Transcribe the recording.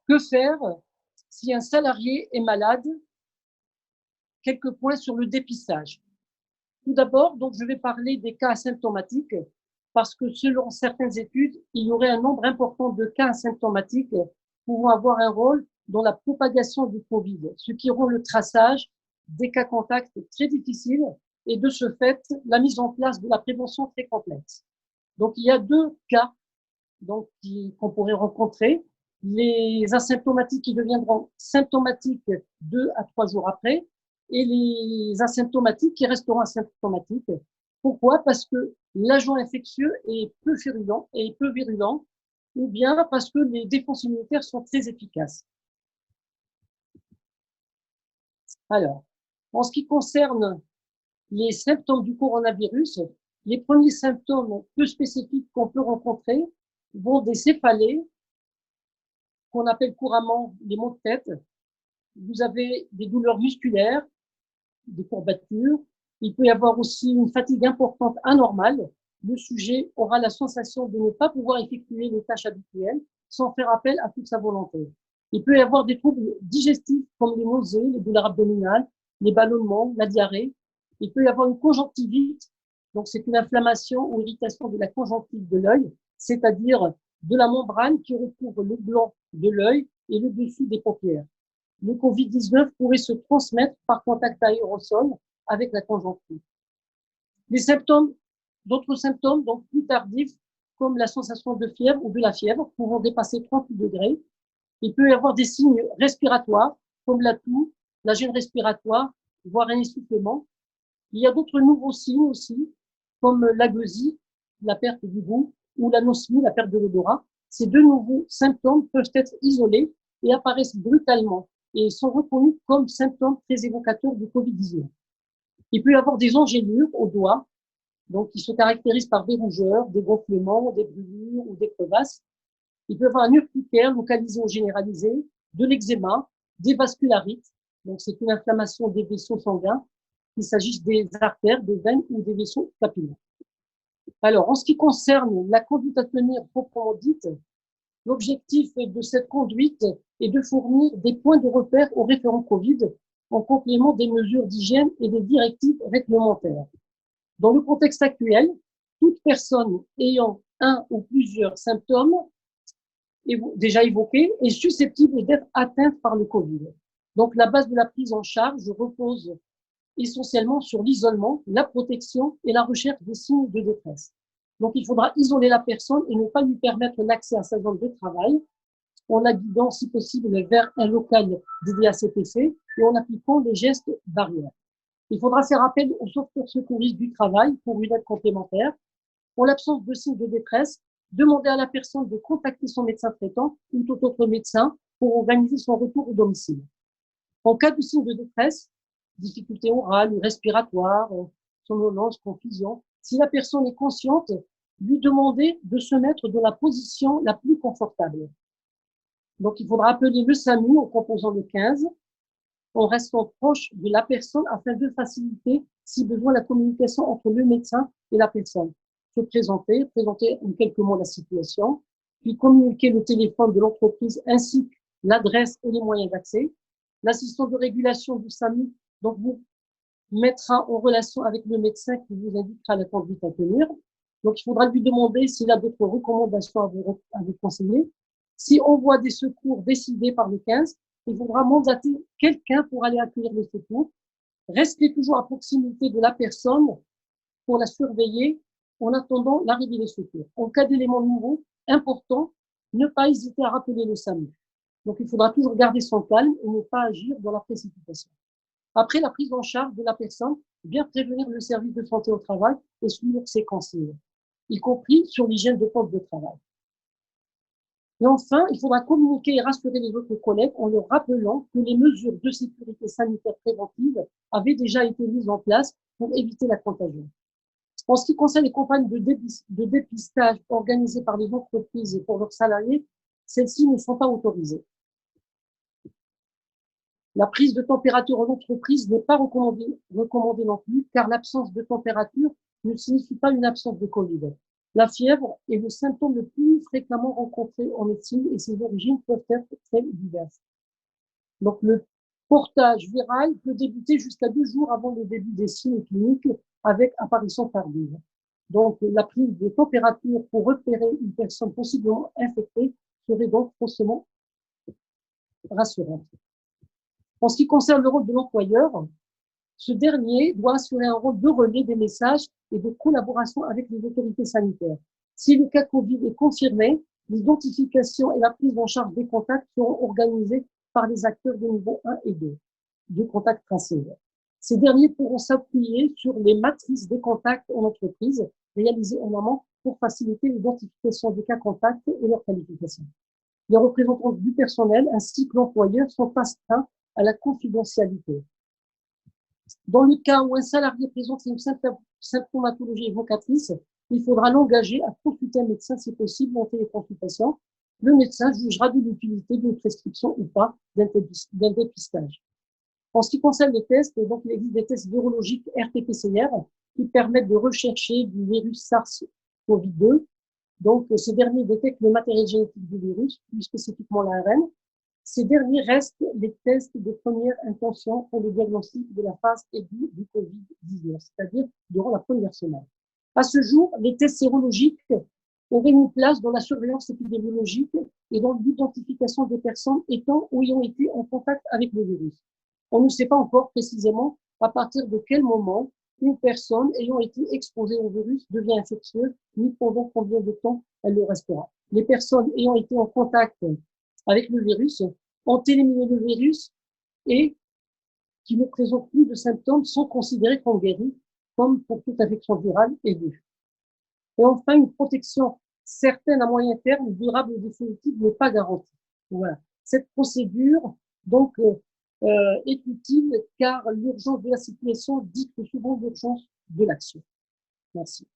Que faire si un salarié est malade? Quelques points sur le dépistage. Tout d'abord, donc, je vais parler des cas asymptomatiques parce que selon certaines études, il y aurait un nombre important de cas asymptomatiques pouvant avoir un rôle dans la propagation du Covid, ce qui rend le traçage des cas contacts très difficile et de ce fait, la mise en place de la prévention très complexe. Donc, il y a deux cas donc, qu'on pourrait rencontrer. Les asymptomatiques qui deviendront symptomatiques 2 à 3 jours après et les asymptomatiques qui resteront asymptomatiques. Pourquoi? Parce que l'agent infectieux est peu virulent ou bien parce que les défenses immunitaires sont très efficaces. Alors, en ce qui concerne les symptômes du coronavirus, les premiers symptômes peu spécifiques qu'on peut rencontrer vont des céphalées, qu'on appelle couramment les maux de tête. Vous avez des douleurs musculaires, des courbatures. Il peut y avoir aussi une fatigue importante anormale. Le sujet aura la sensation de ne pas pouvoir effectuer les tâches habituelles sans faire appel à toute sa volonté. Il peut y avoir des troubles digestifs comme les nausées, les douleurs abdominales, les ballonnements, la diarrhée. Il peut y avoir une conjonctivite, donc c'est une inflammation ou irritation de la conjonctive de l'œil, c'est-à-dire de la membrane qui recouvre le blanc de l'œil et le dessus des paupières. Le Covid-19 pourrait se transmettre par contact aérosol avec la conjonctive. Les symptômes, d'autres symptômes, donc plus tardifs, comme la sensation de fièvre ou de la fièvre, pouvant dépasser 38 degrés. Il peut y avoir des signes respiratoires, comme la toux, la gêne respiratoire, voire un essoufflement. Il y a d'autres nouveaux signes aussi, comme l'agueusie, la perte du goût, ou l'anosmie, la perte de l'odorat. Ces deux nouveaux symptômes peuvent être isolés et apparaissent brutalement et sont reconnus comme symptômes très évocateurs du Covid-19. Il peut y avoir des engelures aux doigts, donc qui se caractérisent par des rougeurs, des gonflements, des brûlures ou des crevasses. Il peut y avoir un urticaire localisé ou généralisé, de l'eczéma, des vascularites, donc c'est une inflammation des vaisseaux sanguins, qu'il s'agisse des artères, des veines ou des vaisseaux capillaires. Alors, en ce qui concerne la conduite à tenir proprement dite, l'objectif de cette conduite est de fournir des points de repère aux référents Covid en complément des mesures d'hygiène et des directives réglementaires. Dans le contexte actuel, toute personne ayant un ou plusieurs symptômes déjà évoqués est susceptible d'être atteinte par le Covid. Donc, la base de la prise en charge repose essentiellement sur l'isolement, la protection et la recherche des signes de détresse. Donc, il faudra isoler la personne et ne pas lui permettre l'accès à sa zone de travail en la guidant, si possible, vers un local dédié à CPC et en appliquant les gestes barrières. Il faudra faire appel aux sauveteurs secouristes du travail pour une aide complémentaire. En l'absence de signes de détresse, demander à la personne de contacter son médecin traitant ou tout autre médecin pour organiser son retour au domicile. En cas de signes de détresse, difficultés orales ou respiratoires, somnolence, confusion, si la personne est consciente, lui demander de se mettre dans la position la plus confortable. Donc, il faudra appeler le SAMU en composant le 15, en restant proche de la personne afin de faciliter, si besoin, la communication entre le médecin et la personne. Se présenter en quelques mots la situation, puis communiquer le téléphone de l'entreprise ainsi que l'adresse et les moyens d'accès. L'assistant de régulation du SAMU donc vous mettra en relation avec le médecin qui vous indiquera la conduite à tenir. Donc, il faudra lui demander s'il a d'autres recommandations à vous conseiller. Si on voit des secours décidés par le 15, il faudra mandater quelqu'un pour aller accueillir les secours. Restez toujours à proximité de la personne pour la surveiller en attendant l'arrivée des secours. En cas d'éléments nouveaux, importants, ne pas hésiter à rappeler le SAMU. Donc, il faudra toujours garder son calme et ne pas agir dans la précipitation. Après la prise en charge de la personne, bien prévenir le service de santé au travail et suivre ses consignes, y compris sur l'hygiène de poste de travail. Et enfin, il faudra communiquer et rassurer les autres collègues en leur rappelant que les mesures de sécurité sanitaire préventive avaient déjà été mises en place pour éviter la contagion. En ce qui concerne les campagnes de dépistage organisées par les entreprises et pour leurs salariés, celles-ci ne sont pas autorisées. La prise de température en entreprise n'est pas recommandée non plus, car l'absence de température ne signifie pas une absence de Covid. La fièvre est le symptôme le plus fréquemment rencontré en médecine et ses origines peuvent être très diverses. Donc, le portage viral peut débuter jusqu'à 2 jours avant le début des signes cliniques avec apparition tardive. Donc, la prise de température pour repérer une personne possiblement infectée serait donc faussement rassurante. En ce qui concerne le rôle de l'employeur, ce dernier doit assurer un rôle de relais des messages et de collaboration avec les autorités sanitaires. Si le cas Covid est confirmé, l'identification et la prise en charge des contacts seront organisées par les acteurs de niveau 1 et 2 du contact tracé. Ces derniers pourront s'appuyer sur les matrices des contacts en entreprise réalisées en amont pour faciliter l'identification des cas contacts et leur qualification. Les représentants du personnel ainsi que l'employeur sont astreints à la confidentialité. Dans le cas où un salarié présente une symptomatologie évocatrice, il faudra l'engager à consulter un médecin si possible en téléconsultation. Le médecin jugera de l'utilité d'une prescription ou pas d'un dépistage. En ce qui concerne les tests, donc il existe des tests virologiques RT-PCR qui permettent de rechercher du virus SARS-CoV-2. Donc, ces derniers détectent le matériel génétique du virus, plus spécifiquement l'ARN. Ces derniers restent les tests de première intention pour le diagnostic de la phase aiguë du Covid-19, c'est-à-dire durant la première semaine. À ce jour, les tests sérologiques auraient une place dans la surveillance épidémiologique et dans l'identification des personnes étant ou ayant été en contact avec le virus. On ne sait pas encore précisément à partir de quel moment une personne ayant été exposée au virus devient infectieuse, ni pendant combien de temps elle le restera. Les personnes ayant été en contact avec le virus ont éliminé le virus et qui ne présentent plus de symptômes sont considérés comme guéris, comme pour toute infection virale aiguë. Et enfin, une protection certaine à moyen terme, durable et définitive, n'est pas garantie. Voilà. Cette procédure, donc, est utile car l'urgence de la situation dicte souvent l'urgence de l'action. Merci.